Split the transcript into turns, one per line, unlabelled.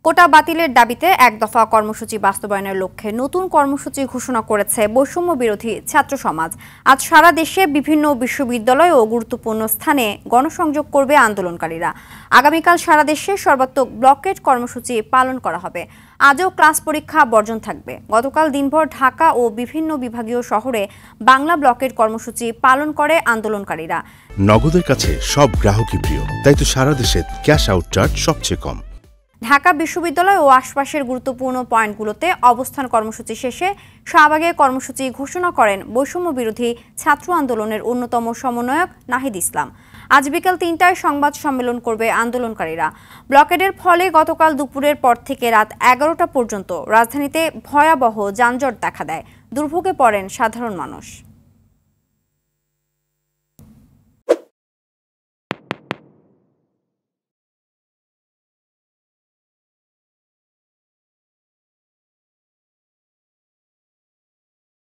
কোটা বাতিলের দাবিতে এক দফা কর্মসূচি বাস্তবায়নের লক্ষ্যে নতুন কর্মসূচি ঘোষণা করেছে বৈষম্য বিরোধী ছাত্র সমাজ। আজ সারা দেশে বিভিন্ন বিশ্ববিদ্যালয় ও গুরুত্বপূর্ণ স্থানে গণসংযোগ করবে আন্দোলনকারীরা। আগামীকাল সারা দেশে সর্বাত্মক ব্লকেড কর্মসূচি পালন করা হবে। আজও ক্লাস পরীক্ষা বর্জন থাকবে। গতকাল দিনভর ঢাকা ও বিভিন্ন বিভাগীয় শহরে বাংলা ব্লকেড কর্মসূচি পালন করে আন্দোলনকারীরা।
নগদের কাছে সব গ্রাহকই প্রিয়, তাই তো সারা দেশে ক্যাশ আউট চার্জ সবচেয়ে কম।
ঢাকা বিশ্ববিদ্যালয় ও আশপাশের গুরুত্বপূর্ণ পয়েন্টগুলোতে অবস্থান কর্মসূচি শেষে শাহবাগে কর্মসূচি ঘোষণা করেন বৈষম্য বিরোধী ছাত্র আন্দোলনের অন্যতম সমন্বয়ক নাহিদ ইসলাম। আজ বিকেল ৩টায় সংবাদ সম্মেলন করবে আন্দোলনকারীরা। ব্লকেডের ফলে গতকাল দুপুরের পর থেকে রাত ১১টা পর্যন্ত রাজধানীতে ভয়াবহ যানজট দেখা দেয়। দুর্ভোগে পড়েন সাধারণ মানুষ।